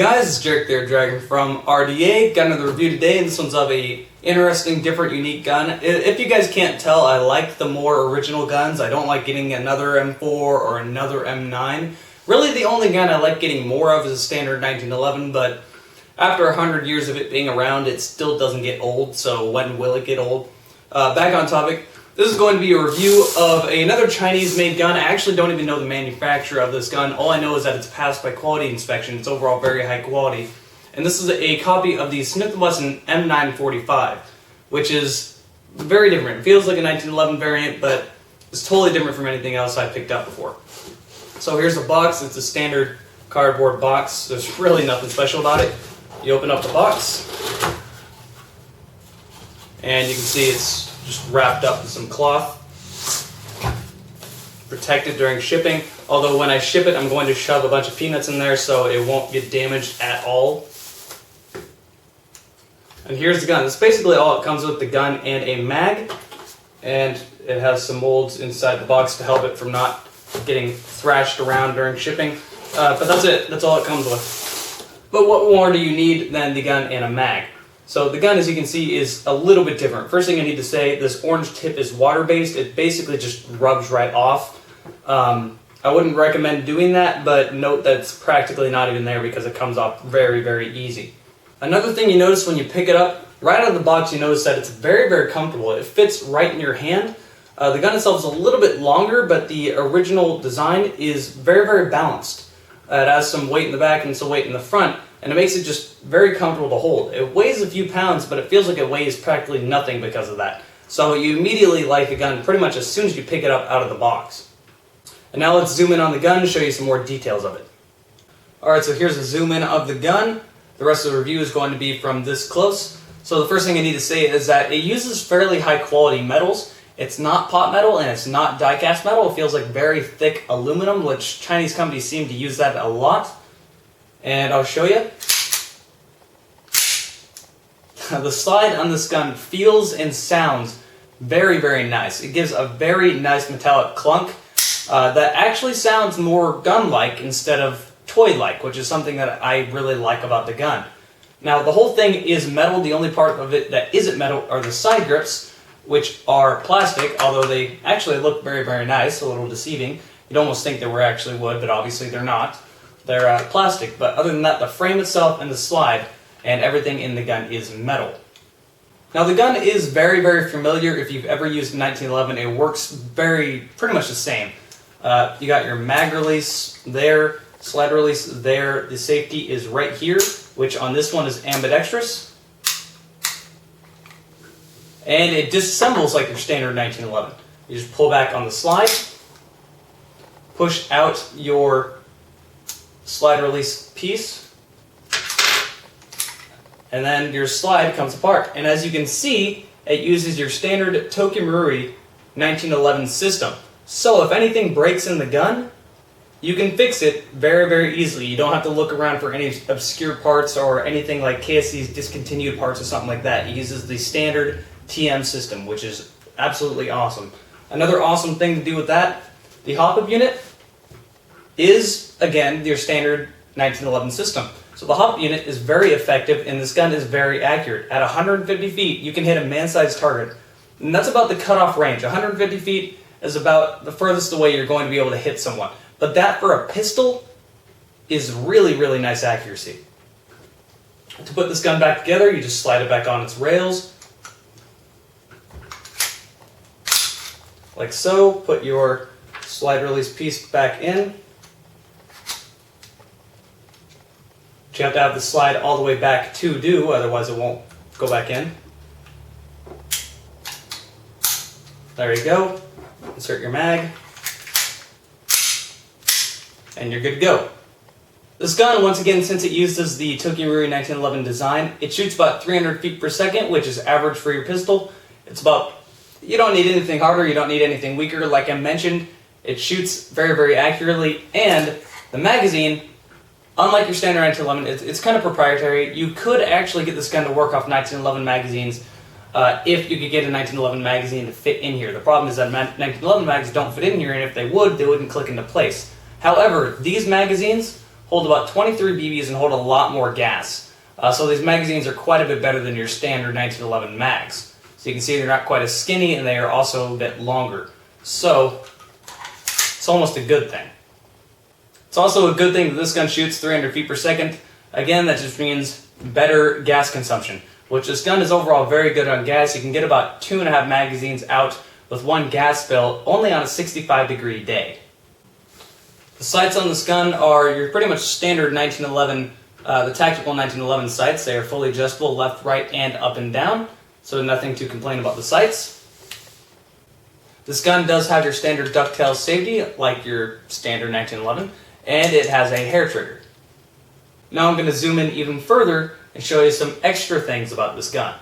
guys, it's Jerick there, Dragon from RDA. Got another review today, and this one's of a interesting, different, unique gun. If you guys can't tell, I like the more original guns. I don't like getting another M4 or another M9. Really, the only gun I like getting more of is a standard 1911, but after 100 years of it being around, it still doesn't get old, so when will it get old? Back on topic. This is going to be a review of another Chinese-made gun. I actually don't even know the manufacturer of this gun. All I know is that it's passed by quality inspection. It's overall very high quality. And this is a copy of the Smith & Wesson M945, which is very different. It feels like a 1911 variant, but it's totally different from anything else I've picked up before. So here's the box. It's a standard cardboard box. There's really nothing special about it. You open up the box, and you can see it's just wrapped up in some cloth, protected during shipping. Although when I ship it, I'm going to shove a bunch of peanuts in there so it won't get damaged at all. And here's the gun. That's basically all it comes with: the gun and a mag, and it has some molds inside the box to help it from not getting thrashed around during shipping. But that's it. That's all it comes with. But what more do you need than the gun and a mag? So the gun, as you can see, is a little bit different. First thing I need to say, this orange tip is water-based. It basically just rubs right off. I wouldn't recommend doing that, but note that it's practically not even there because it comes off very, very easy. Another thing you notice when you pick it up, right out of the box you notice that it's very, very comfortable. It fits right in your hand. The gun itself is a little bit longer, but the original design is very, very balanced. It has some weight in the back and some weight in the front, and it makes it just very comfortable to hold. It weighs a few pounds, but it feels like it weighs practically nothing because of that. So you immediately like the gun pretty much as soon as you pick it up out of the box. And now let's zoom in on the gun and show you some more details of it. Alright, so here's a zoom in of the gun. The rest of the review is going to be from this close. So the first thing I need to say is that it uses fairly high quality metals. It's not pot metal and it's not die-cast metal. It feels like very thick aluminum, which Chinese companies seem to use that a lot. And I'll show you. The slide on this gun feels and sounds very, very nice. It gives a very nice metallic clunk that actually sounds more gun-like instead of toy-like, which is something that I really like about the gun. Now, the whole thing is metal. The only part of it that isn't metal are the side grips, which are plastic, although they actually look very, very nice, a little deceiving. You'd almost think they were actually wood, but obviously they're not. They're plastic, but other than that, the frame itself and the slide and everything in the gun is metal. Now, the gun is very, very familiar. If you've ever used 1911, it works pretty much the same. You got your mag release there, slide release there. The safety is right here, which on this one is ambidextrous. And it disassembles like your standard 1911. You just pull back on the slide, push out your slide release piece, and then your slide comes apart. And as you can see, it uses your standard Tokimuri 1911 system. So if anything breaks in the gun, you can fix it very, very easily. You don't have to look around for any obscure parts or anything like KSC's discontinued parts or something like that. It uses the standard TM system, which is absolutely awesome. Another awesome thing to do with that, the hop-up unit is, again, your standard 1911 system. So the hop-up unit is very effective, and this gun is very accurate. At 150 feet, you can hit a man-sized target. And that's about the cutoff range. 150 feet is about the furthest away you're going to be able to hit someone. But that, for a pistol, is really, really nice accuracy. To put this gun back together, you just slide it back on its rails, like so. Put your slide release piece back in. But you have to have the slide all the way back to do, otherwise it won't go back in. There you go. Insert your mag, and you're good to go. This gun, once again, since it uses the Tokimuri 1911 design, it shoots about 300 feet per second, which is average for your pistol. It's about, you don't need anything harder, you don't need anything weaker. Like I mentioned, it shoots very, very accurately, and the magazine, unlike your standard 1911, it's kind of proprietary. You could actually get this gun to work off 1911 magazines if you could get a 1911 magazine to fit in here. The problem is that 1911 magazines don't fit in here, and if they would, they wouldn't click into place. However, these magazines hold about 23 BBs and hold a lot more gas. So these magazines are quite a bit better than your standard 1911 mags. So you can see they're not quite as skinny, and they are also a bit longer. So it's almost a good thing. It's also a good thing that this gun shoots 300 feet per second. Again, that just means better gas consumption, which this gun is overall very good on gas. You can get about 2.5 magazines out with one gas fill only on a 65-degree day. The sights on this gun are your pretty much standard 1911, the tactical 1911 sights. They are fully adjustable left, right, and up and down, so nothing to complain about the sights. This gun does have your standard ducktail safety, like your standard 1911, and it has a hair trigger. Now I'm going to zoom in even further and show you some extra things about this gun.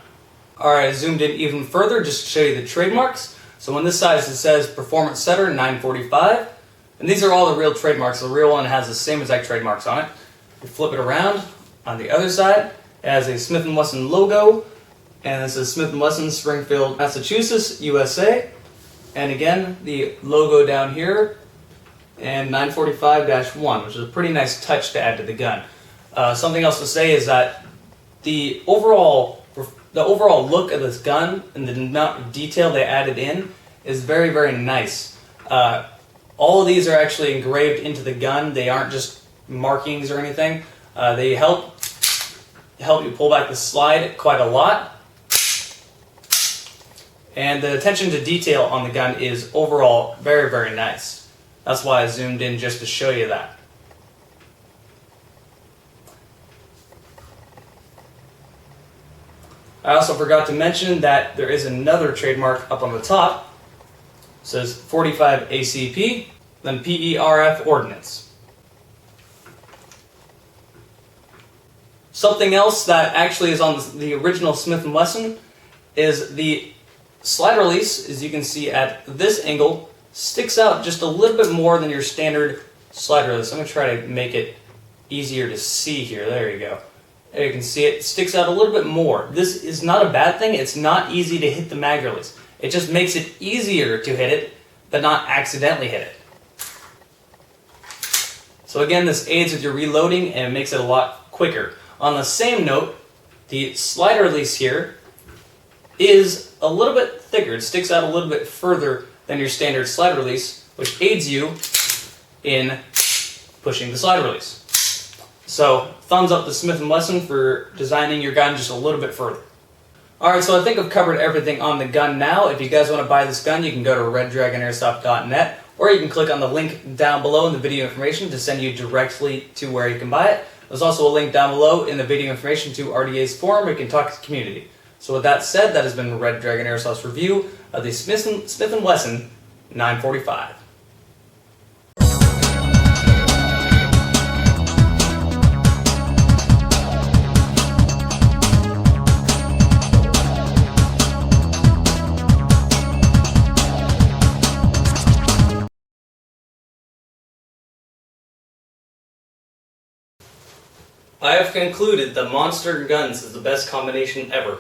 Alright, I zoomed in even further just to show you the trademarks. So on this side it says Performance Setter 945, and these are all the real trademarks. The real one has the same exact trademarks on it. You flip it around, on the other side it has a Smith & Wesson logo, and this is Smith & Wesson, Springfield, Massachusetts, USA. And again, the logo down here, and 945-1, which is a pretty nice touch to add to the gun. Something else to say is that the overall look of this gun and the amount of detail they added in is very, very nice. All of these are actually engraved into the gun. They aren't just markings or anything. They help you pull back the slide quite a lot. And the attention to detail on the gun is overall very, very nice. That's why I zoomed in just to show you that. I also forgot to mention that there is another trademark up on the top. It says 45 ACP, then PERF Ordnance. Something else that actually is on the original Smith & Wesson is the slide release, as you can see at this angle, sticks out just a little bit more than your standard slide release. I'm going to try to make it easier to see here. There you go. There you can see it sticks out a little bit more. This is not a bad thing. It's not easy to hit the mag release. It just makes it easier to hit it, but not accidentally hit it. So again, this aids with your reloading and makes it a lot quicker. On the same note, the slide release here is a little bit thicker. It sticks out a little bit further than your standard slide release, which aids you in pushing the slide release. So, thumbs up to Smith & Wesson for designing your gun just a little bit further. Alright, so I think I've covered everything on the gun now. If you guys want to buy this gun, you can go to reddragonairsoft.net, or you can click on the link down below in the video information to send you directly to where you can buy it. There's also a link down below in the video information to RDA's forum where you can talk to the community. So with that said, that has been Red Dragon Airsoft's review of the Smith & Wesson 945. I have concluded that Monster Guns is the best combination ever.